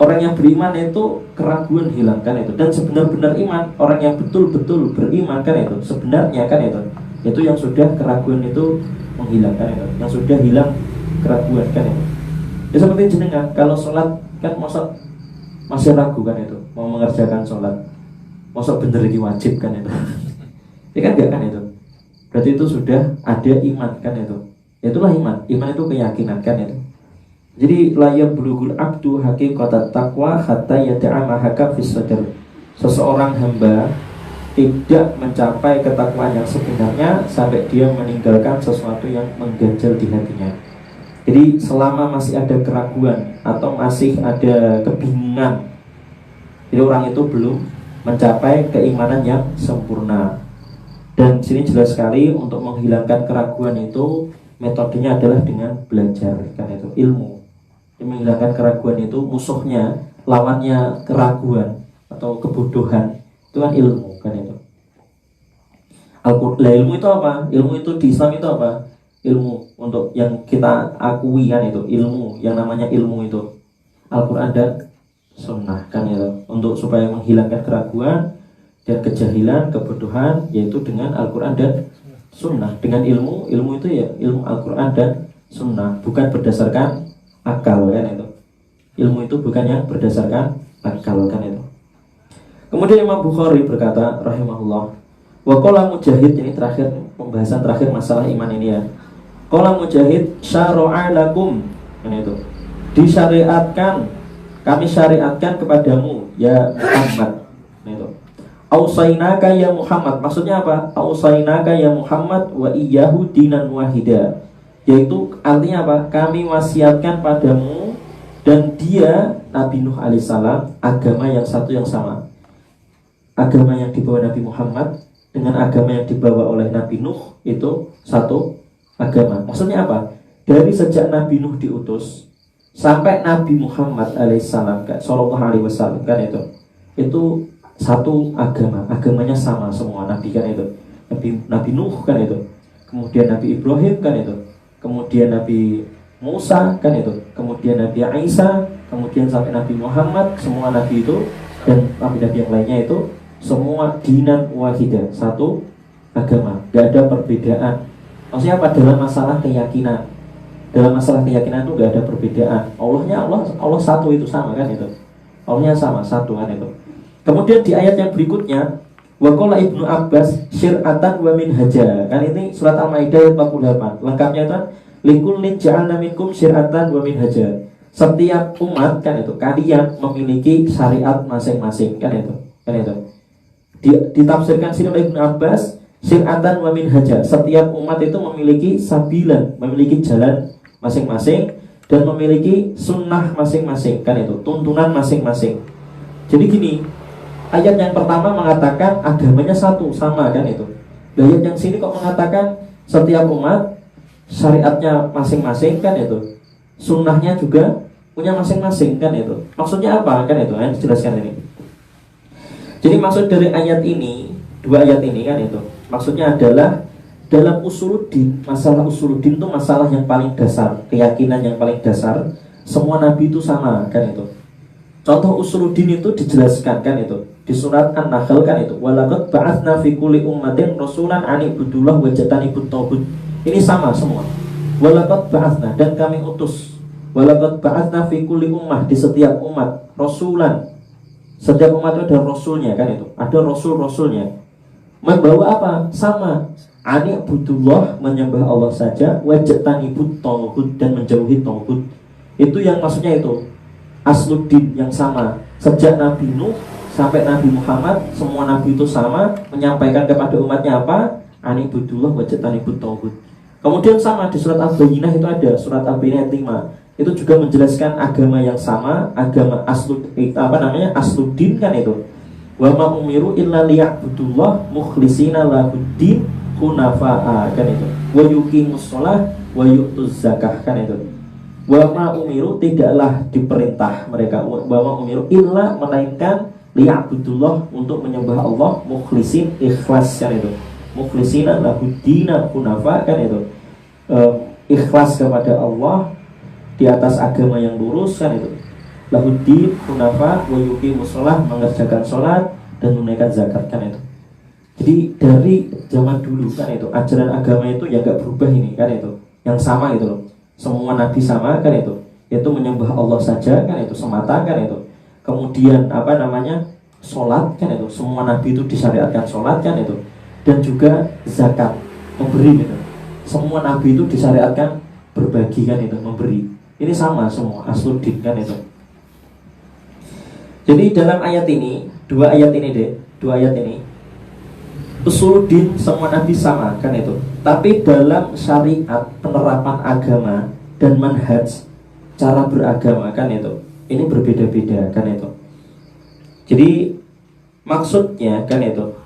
orang yang beriman itu keraguan hilang kan itu. Dan sebenar-benar iman, orang yang betul-betul beriman kan itu, sebenarnya kan itu yang sudah keraguan itu menghilangkan itu, yang sudah hilang keraguan kan itu. Ya seperti jenengan kalau sholat kan masih ragu kan itu, mau mengerjakan sholat, masa bener ini wajib kan itu. Ya kan enggak kan itu. Berarti itu sudah ada iman kan itu. Itulah iman. Iman itu keyakinan kan itu. Jadi la yablugul abdu haqiqatat taqwa hatta yada'a ma haka fis sadr. Seseorang hamba tidak mencapai ketakwaan yang sebenarnya sampai dia meninggalkan sesuatu yang mengganjal di hatinya. Jadi selama masih ada keraguan atau masih ada kebingungan, jadi orang itu belum mencapai keimanan yang sempurna. Dan sini jelas sekali untuk menghilangkan keraguan itu metodenya adalah dengan belajar kan itu, ilmu. Menghilangkan keraguan itu musuhnya, lawannya keraguan atau kebodohan itu kan ilmu kan itu. Ilmu itu apa? Ilmu itu di Islam itu apa? Ilmu untuk yang kita akui kan itu, ilmu yang namanya ilmu itu Al-Quran dan Sunnah kan itu. Untuk supaya menghilangkan keraguan dan kejahilan, kebodohan, yaitu dengan Al-Quran dan Sunnah. Dengan ilmu itu ya ilmu Al-Quran dan Sunnah, bukan berdasarkan akal kan itu. Ilmu itu bukan yang berdasarkan akal kan itu. Kemudian Imam Bukhari berkata rahimahullah, wa qala Mujahid, ini terakhir, pembahasan terakhir masalah iman ini ya. Qala Mujahid syara'a lakum, kan itu. Disyariatkan, kami syariatkan kepadamu ya Muhammad. Nah itu. Ausainaka ya Muhammad, maksudnya apa? Ausainaka ya Muhammad wa iyyahu dinan wahida. Yaitu artinya apa? Kami wasiatkan padamu dan dia Nabi Nuh alaihissalam agama yang satu yang sama. Agama yang dibawa Nabi Muhammad dengan agama yang dibawa oleh Nabi Nuh itu satu agama. Maksudnya apa? Dari sejak Nabi Nuh diutus sampai Nabi Muhammad alaihissalam sallallahu alaihi wasallam kan itu satu agama. Agamanya sama semua Nabi kan itu. Nabi Nuh kan itu. Kemudian Nabi Ibrahim kan itu. Kemudian Nabi Musa kan itu, kemudian Nabi Isa, kemudian sampai Nabi Muhammad, semua Nabi itu dan Nabi-Nabi yang lainnya itu semua dinan wahidah, satu agama, gak ada perbedaan. Maksudnya apa? Dalam masalah keyakinan, dalam masalah keyakinan itu gak ada perbedaan. Allah satu itu sama kan itu, Allahnya sama satu kan itu. Kemudian di ayat yang berikutnya, wa qala Ibnu Abbas syir'atan wa minhaja. Kan ini surat Al-Maidah ayat 48. Lengkapnya itu likullin ja'alna minkum syir'atan wa minhaja. Setiap umat kan itu kalian memiliki syariat masing-masing kan itu. Kan itu. Ditafsirkan sini oleh Ibnu Abbas syir'atan wa minhaja. Setiap umat itu memiliki sabilan, memiliki jalan masing-masing dan memiliki sunnah masing-masing kan itu, tuntunan masing-masing. Jadi gini, ayat yang pertama mengatakan agamanya satu, sama kan itu. Ayat yang sini kok mengatakan setiap umat syariatnya masing-masing kan itu. Sunnahnya juga punya masing-masing kan itu. Maksudnya apa kan itu? Saya jelaskan ini. Jadi maksud dari ayat ini, dua ayat ini kan itu, maksudnya adalah dalam usuluddin, masalah usuluddin itu masalah yang paling dasar, keyakinan yang paling dasar. Semua nabi itu sama kan itu. Contoh usuluddin itu dijelaskan kan itu di surat An-Nahl kan itu. Walaqad ba'atsna fi kulli ummatin rasulan an ibudullah wa jatanibut taghut. Ini sama semua. Walaqad ba'atsna, dan kami utus. Walaqad ba'atsna fi kulli ummah, di setiap umat rasulan. Setiap umat itu ada rasulnya kan itu. Ada rasul-rasulnya. Membawa apa? Sama. An ibudullah, menyembah Allah saja, wa jatanibut taghut, dan menjauhi taghut. Itu yang maksudnya itu. Asluddin yang sama. Sejak Nabi Nuh sampai Nabi Muhammad, semua nabi itu sama, menyampaikan kepada umatnya apa? Anibudullah wa jatanibut taghut. Kemudian sama di surat Al-Bayyinah itu ada, surat Al-Bayyinah 5. Itu juga menjelaskan agama yang sama, agama asluddin kan itu. Wa ma umiru illa liya'budullah mukhlishina lahuddin hunafa'a kan itu. Wa yuqimus shalah wa yu'tuz zakah kan itu. Wa ma umiru, tidaklah diperintah mereka, wa ma umiru illa, melainkan liya'budullah, untuk menyembah Allah, mukhlisin, ikhlas kan itu. Mukhlisina lahuddina hunafa kan itu. Ikhlas kepada Allah di atas agama yang lurus kan itu. lahuddin hunafa wa yuqimus shalah, mengerjakan sholat dan menunaikan zakat kan itu. Jadi dari zaman dulu kan itu ajaran agama itu yang gak berubah ini kan itu, yang sama itu loh. Semua nabi sama kan itu menyembah Allah saja kan itu semata kan itu. Kemudian apa namanya sholat kan itu, semua nabi itu disyariatkan sholat kan itu, dan juga zakat, memberi gitu. Semua nabi itu disyariatkan berbagi kan itu, memberi. Ini sama semua asluddin kan itu. Jadi dalam ayat ini, dua ayat ini usuluddin semua nabi sama kan itu. Tapi dalam syariat penerapan agama dan manhaj cara beragama kan itu, ini berbeda-beda kan itu. Jadi maksudnya kan itu,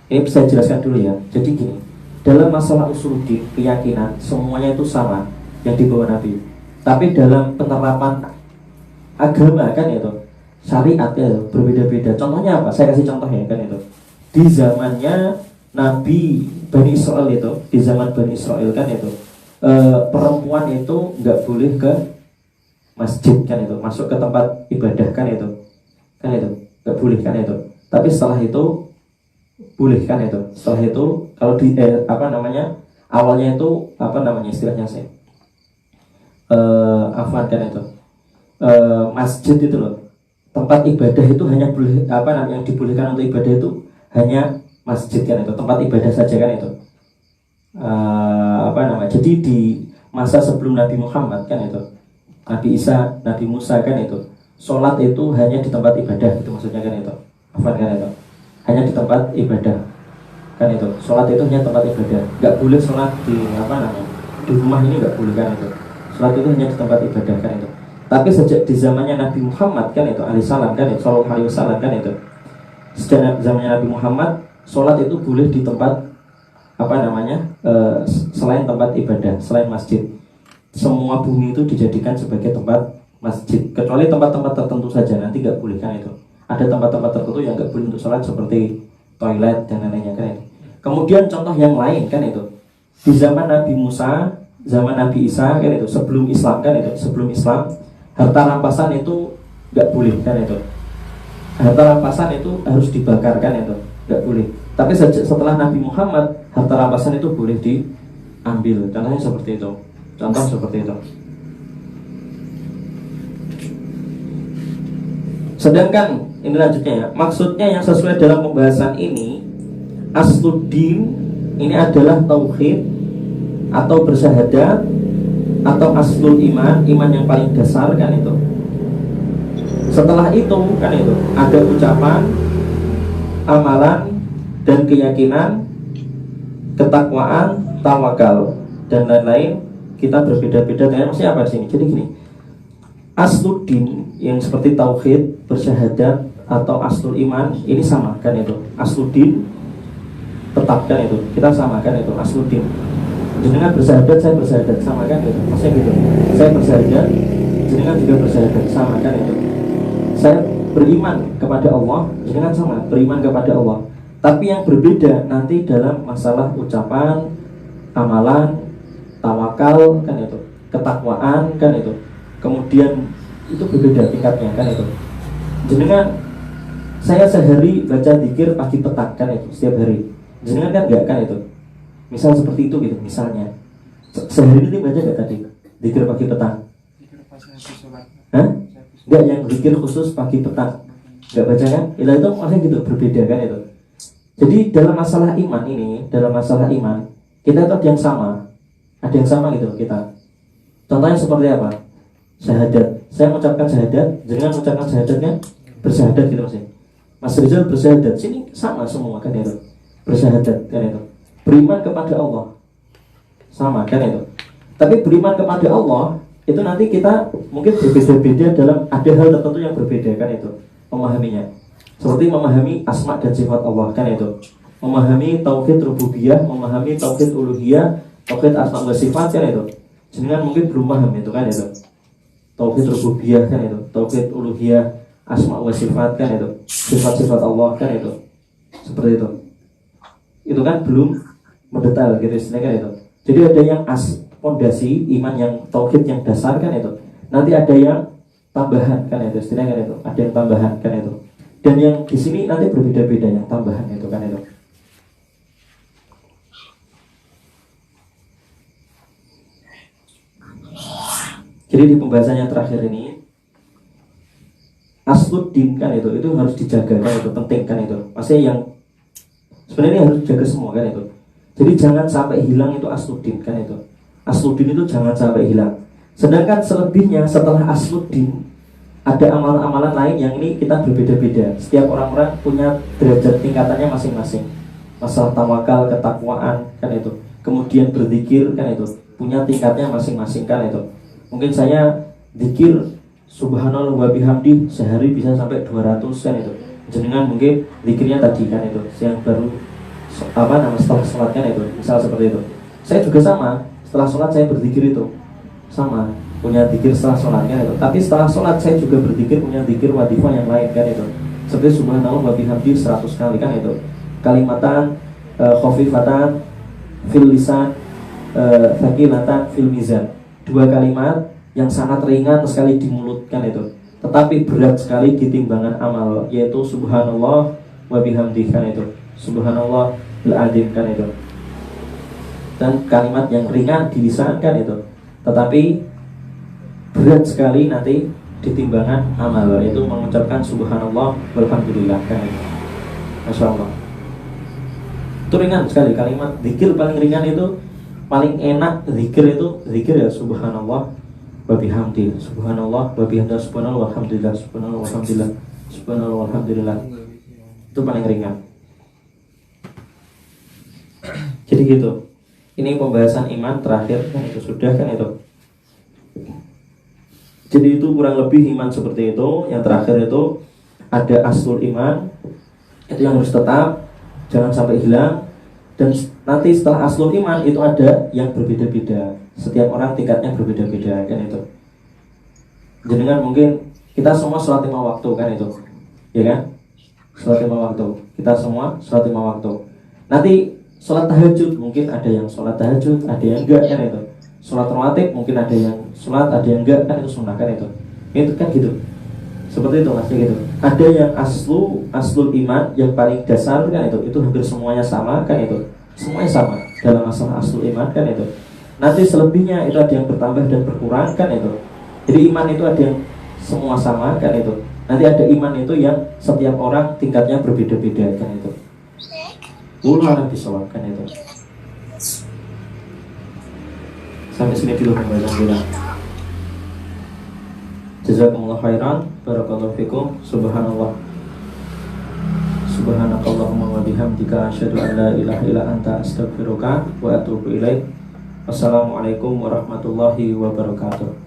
ini bisa jelaskan dulu ya. Jadi gini, dalam masalah usuluddin keyakinan semuanya itu sama yang dibawa nabi. Tapi dalam penerapan agama kan itu, syariatnya berbeda-beda. Contohnya apa? Saya kasih contoh ya kan itu. Di zamannya Nabi Bani Israel itu, di zaman Bani Israel kan itu, perempuan itu nggak boleh ke masjid kan itu, masuk ke tempat ibadah kan itu nggak boleh kan itu. Tapi setelah itu boleh kan itu. Setelah itu kalau di awalnya itu istilahnya sih afan kan itu, masjid itu loh, tempat ibadah itu hanya boleh yang dibolehkan untuk ibadah itu hanya masjid kan itu, tempat ibadah saja kan itu. Jadi di masa sebelum Nabi Muhammad kan itu, Nabi Isa, Nabi Musa kan itu, sholat itu hanya di tempat ibadah itu maksudnya kan itu, afan kan itu, hanya di tempat ibadah kan itu. Sholat itu hanya tempat ibadah, nggak boleh sholat di di rumah, ini nggak boleh kan itu. Sholat itu hanya di tempat ibadah kan itu. Tapi sejak di zamannya Nabi Muhammad kan itu, alaihissalam kan itu, sallallahu alaihi wasallam kan itu, sejak zamannya Nabi Muhammad, sholat itu boleh di tempat selain tempat ibadah, selain masjid. Semua bumi itu dijadikan sebagai tempat masjid, kecuali tempat-tempat tertentu saja, nanti nggak boleh kan itu. Ada tempat-tempat tertentu yang nggak boleh untuk sholat seperti toilet dan lain-lainnya kan itu. Kemudian contoh yang lain kan itu, di zaman Nabi Musa, zaman Nabi Isa kan itu, sebelum Islam kan itu, sebelum Islam, harta rampasan itu nggak boleh kan itu. Harta rampasan itu harus dibakar kan itu, nggak boleh. Tapi setelah Nabi Muhammad, harta rampasan itu boleh diambil. Contohnya seperti itu. Contoh seperti itu. Sedangkan ini lanjutnya ya, maksudnya yang sesuai dalam pembahasan ini, asluddin ini adalah tauhid atau bersyahadat atau aslul iman, iman yang paling dasar kan itu. Setelah itu kan itu ada ucapan, amalan dan keyakinan, ketakwaan, tawakal dan lain-lain. Kita berbeda-beda. Maksudnya apa di sini? Jadi gini, asluddin yang seperti tauhid, bersyahadat atau aslul iman ini sama kan itu. Asluddin tetap kan itu, kita sama kan itu asluddin. Jenengan bersyahadat, saya bersyahadat, sama kan itu. Maksudnya gitu, saya bersyahadat, jenengan juga bersyahadat, sama kan itu. Saya beriman kepada Allah, jenengan sama, beriman kepada Allah. Tapi yang berbeda nanti dalam masalah ucapan, amalan, tawakal kan itu, ketakwaan kan itu. Kemudian itu berbeda tingkatnya kan itu. Jenengan, saya sehari baca zikir pagi petang kan itu, setiap hari. Jenengan kan enggak kan itu. Misal seperti itu gitu, misalnya sehari ini baca enggak tadi zikir pagi petang? Hah? Enggak, yang zikir khusus pagi petang enggak baca kan? Itu maksudnya gitu, berbeda kan itu. Jadi dalam masalah iman ini, dalam masalah iman kita itu ada yang sama, gitu kita. Contohnya seperti apa? Syahadat. Saya mengucapkan syahadat, jangan mengucapkan syahadatnya bersyahadat gitu maksudnya. Mas Rizal bersyahadat, sini sama semua kan itu. Bersyahadat kan itu. Beriman kepada Allah sama kan itu. Tapi beriman kepada Allah itu nanti kita mungkin berbeda-beda dalam ada hal tertentu yang berbeda kan itu memahaminya. Seperti memahami asma dan sifat Allah kan itu. Memahami tauhid rububiyah, memahami tauhid uluhiyah, tauhid asma wa sifat kan itu. Jenengan mungkin belum paham itu kan itu. Tauhid rububiyah kan itu, tauhid uluhiyah, asma wa sifat kan itu, sifat-sifat Allah kan itu. Seperti itu. Itu kan belum mendetail gitu istilahnya kan itu. Jadi ada yang pondasi iman yang tauhid yang dasar kan itu. nanti ada yang tambahan kan itu, istilahnya kan itu, ada yang tambahan kan itu. Dan yang di sini nanti berbeda-beda yang tambahan itu kan itu. Jadi di pembahasan yang terakhir ini asluddin kan itu harus dijaga kan itu, penting kan itu. Maksudnya yang sebenarnya harus dijaga semua kan itu. Jadi jangan sampai hilang itu asluddin kan itu. Asluddin itu jangan sampai hilang. Sedangkan selebihnya setelah asluddin ada amalan-amalan lain yang ini kita berbeda-beda. Setiap orang-orang punya derajat tingkatannya masing-masing. Masalah tawakal, ketakwaan kan itu. Kemudian berzikir kan itu punya tingkatnya masing-masing kan itu. Mungkin saya zikir subhanallah wa bihamdi sehari bisa sampai 200 kan itu. Jenengan mungkin zikirnya tadi kan itu yang baru setelah sholat kan itu, misal seperti itu. Saya juga sama, setelah sholat saya berzikir itu sama, punya zikir setelah sholat kan itu. Tapi setelah sholat saya juga berzikir, punya zikir wadifah yang lain kan itu. Seperti subhanallah wa bihamdi 100 kali kan itu. Kalimatan khafifatan fil lisan, thaqilatan fil mizan. 2 kalimat yang sangat ringan sekali di mulut kan itu, tetapi berat sekali di timbangan amal, yaitu subhanallah wa bihamdi kan itu, subhanallah al-azim kan itu. Dan kalimat yang ringan di lisan kan itu, tetapi berat sekali nanti di timbangan amal, yaitu mengucapkan subhanallah walhamdulillah kan itu. Masya Allah, itu ringan sekali kalimat zikir paling ringan itu. Paling enak zikir itu zikir ya subhanallah wa bihamdi, subhanallah wa bihamdi, subhanallah walhamdulillah, subhanallah walhamdulillah, subhanallah walhamdulillah. Itu paling ringan. Jadi gitu. Ini pembahasan iman terakhir kan itu sudah kan itu. Jadi itu kurang lebih iman seperti itu. Yang terakhir itu ada aslul iman, itu yang harus tetap, jangan sampai hilang. Dan nanti setelah aslul iman itu ada yang berbeda-beda. Setiap orang tingkatnya berbeda-beda kan itu. Jenengan mungkin kita semua sholat 5 waktu kan itu, ya kan? Sholat 5 waktu. Kita semua sholat 5 waktu. Nanti sholat tahajud mungkin ada yang sholat tahajud, ada yang enggak kan itu. Sholat rawatib mungkin ada yang sholat, ada yang enggak kan itu sunnah kan itu. Itu kan gitu. Seperti itu masih gitu. Ada yang aslul iman yang paling dasar kan itu hampir semuanya sama kan itu. Semuanya sama dalam masalah aslul iman kan itu. Nanti selebihnya itu ada yang bertambah dan berkurang kan itu. Jadi iman itu ada yang semua sama kan itu. Nanti ada iman itu yang setiap orang tingkatnya berbeda-beda kan itu. Ulang disawab kan itu. Sampai sini dulu pembahasan kita. Jazakumullah khairan, barakallahu fikum, subhanallah. Subhanakallahumma wa bihamdika asyhadu an la ilaha illa anta astaghfiruka wa atubu ilaik. Wassalamualaikum warahmatullahi wabarakatuh.